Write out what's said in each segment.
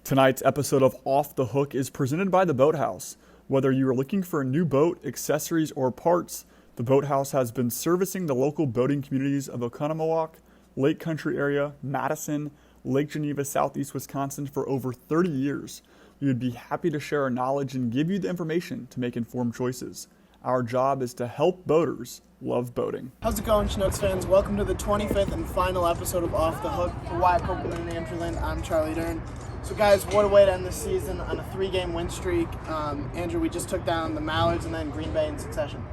Tonight's episode of Off the Hook is presented by the Boathouse. Whether you are looking for a new boat, accessories, or parts, the Boathouse has been servicing the local boating communities of Oconomowoc, Lake Country area, Madison, Lake Geneva, Southeast Wisconsin for over 30 years. We would be happy to share our knowledge and give you the information to make informed choices. Our job is to help boaters love boating. How's it going, Chinooks fans? Welcome to the 25th and final episode of Off the Hook. For Wyatt Kopelman and Andrew Lind, I'm Charlie Dern. So guys, what a way to end the season on a 3-game win streak. Andrew, we just took down the Mallards and then Green Bay in succession.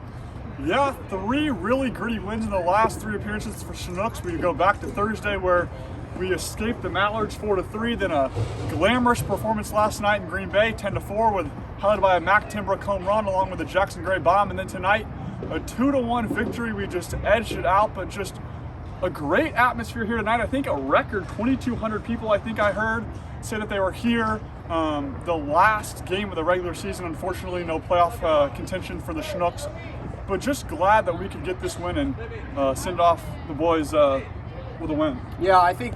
Yeah, 3 really gritty wins in the last 3 appearances for Chinooks. We go back to Thursday where we escaped the Mallards 4-3, then a glamorous performance last night in Green Bay, 10-4, highlighted by a Mac Timbrook home run along with a Jackson Gray bomb, and then tonight a 2-1 victory. We just edged it out, but just a great atmosphere here tonight. I think a record 2,200 people, I think I heard, say that they were here. The last game of the regular season, unfortunately, no playoff contention for the Chinooks, but just glad that we could get this win and send off the boys with a win. Yeah, I think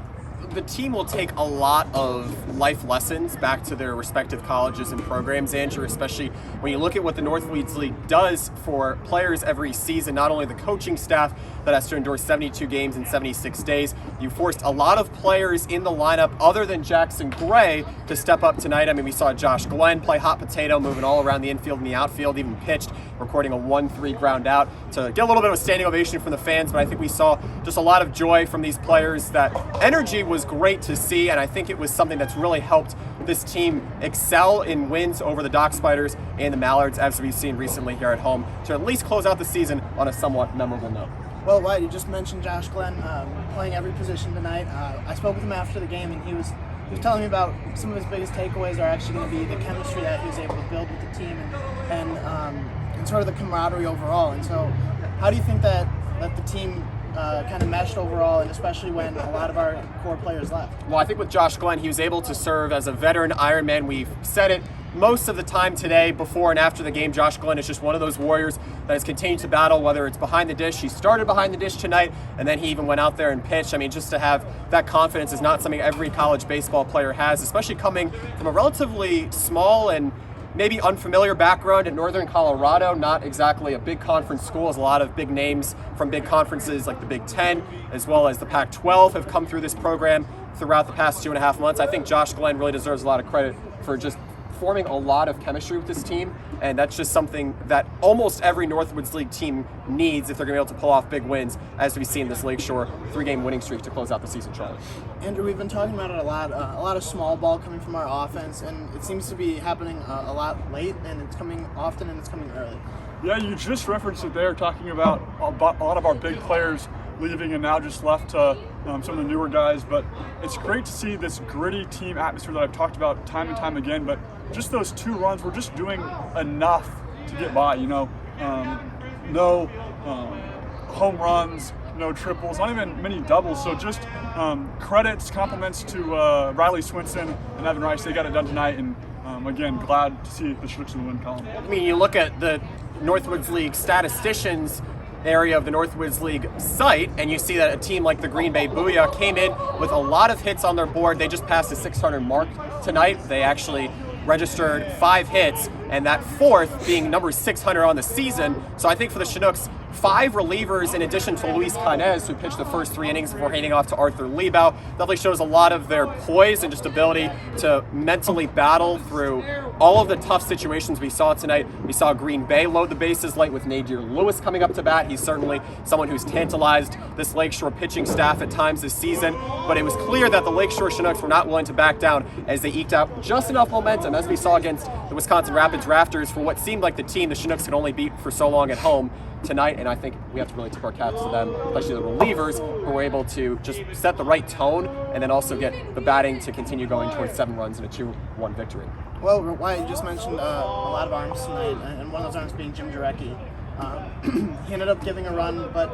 the team will take a lot of life lessons back to their respective colleges and programs, Andrew, especially when you look at what the Northwoods League does for players every season, not only the coaching staff that has to endure 72 games in 76 days. You forced a lot of players in the lineup other than Jackson Gray to step up tonight. I mean, we saw Josh Glenn play hot potato, moving all around the infield and the outfield, even pitched, recording a 1-3 ground out to get a little bit of a standing ovation from the fans. But I think we saw just a lot of joy from these players. That energy was great to see, and I think it was something that's really helped this team excel in wins over the Dock Spiders and the Mallards, as we've seen recently here at home, to at least close out the season on a somewhat memorable note. Well, Wyatt, you just mentioned Josh Glenn playing every position tonight. I spoke with him after the game, and he was telling me about some of his biggest takeaways are actually going to be the chemistry that he was able to build with the team and sort of the camaraderie overall. And so how do you think that the team kind of meshed overall, and especially when a lot of our core players left? Well, I think with Josh Glenn, he was able to serve as a veteran Ironman. We've said it most of the time today, before and after the game. Josh Glenn is just one of those warriors that has continued to battle, whether it's behind the dish. He started behind the dish tonight, and then he even went out there and pitched. I mean, just to have that confidence is not something every college baseball player has, especially coming from a relatively small and maybe unfamiliar background in Northern Colorado, not exactly a big conference school, as a lot of big names from big conferences like the Big Ten, as well as the Pac-12 have come through this program throughout the past 2.5 months. I think Josh Glenn really deserves a lot of credit for just forming a lot of chemistry with this team, and that's just something that almost every Northwoods League team needs if they're going to be able to pull off big wins, as we see in this Lakeshore 3-game winning streak to close out the season, Charlie. Andrew, we've been talking about it a lot of small ball coming from our offense, and it seems to be happening a lot late, and it's coming often, and it's coming early. Yeah, you just referenced it there, talking about a lot of our big players leaving and now just left some of the newer guys. But it's great to see this gritty team atmosphere that I've talked about time and time again. But just those 2 runs, we're just doing enough to get by, no home runs, no triples, not even many doubles. So just compliments to Riley Swinson and Evan Rice. They got it done tonight, and again, glad to see the Chinooks in the win column. I mean, you look at the Northwoods League statisticians area of the Northwoods League site, and you see that a team like the Green Bay Booyah came in with a lot of hits on their board. They just passed the 600 mark tonight. They actually registered 5 hits, and that 4th being number 600 on the season. So I think for the Chinooks, 5 relievers in addition to Luis Canez, who pitched the first 3 innings before handing off to Arthur Liebau, definitely shows a lot of their poise and just ability to mentally battle through all of the tough situations we saw tonight. We saw Green Bay load the bases late with Nadir Lewis coming up to bat. He's certainly someone who's tantalized this Lakeshore pitching staff at times this season, but it was clear that the Lakeshore Chinooks were not willing to back down as they eked out just enough momentum, as we saw against the Wisconsin Rapids Rafters, for what seemed like the team the Chinooks could only beat for so long at home tonight. And I think we have to really tip our caps to them, especially the relievers, who were able to just set the right tone and then also get the batting to continue going towards 7 runs and a 2-1 victory. Well, Wyatt, you just mentioned a lot of arms tonight, and one of those arms being Jim Jarecki. He ended up giving a run, but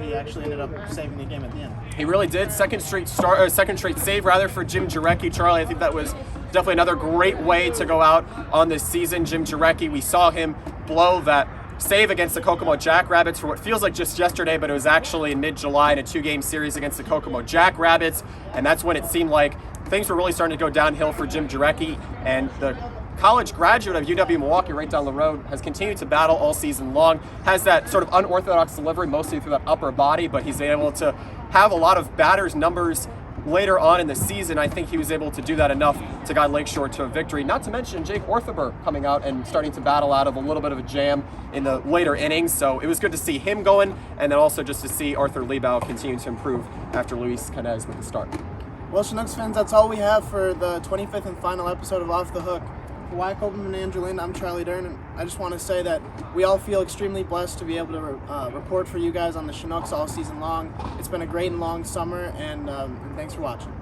he actually ended up saving the game at the end. He really did. Second straight save for Jim Jarecki. Charlie, I think that was definitely another great way to go out on this season. Jim Jarecki, we saw him blow that save against the Kokomo Jackrabbits for what feels like just yesterday, but it was actually in mid-July in a 2-game series against the Kokomo Jackrabbits, and that's when it seemed like things were really starting to go downhill for Jim Jarecki, and the college graduate of UW-Milwaukee right down the road has continued to battle all season long, has that sort of unorthodox delivery mostly through that upper body, but he's able to have a lot of batters numbers later on in the season. I think he was able to do that enough to guide Lakeshore to a victory. Not to mention Jake Orthaber coming out and starting to battle out of a little bit of a jam in the later innings. So it was good to see him going, and then also just to see Arthur Liebau continue to improve after Luis Canez with the start. Well, Chinooks fans, that's all we have for the 25th and final episode of Off the Hook. For Wyatt Kopelman and Andrew Lind, I'm Charlie Dern, and I just want to say that we all feel extremely blessed to be able to report for you guys on the Chinooks all season long. It's been a great and long summer, and thanks for watching.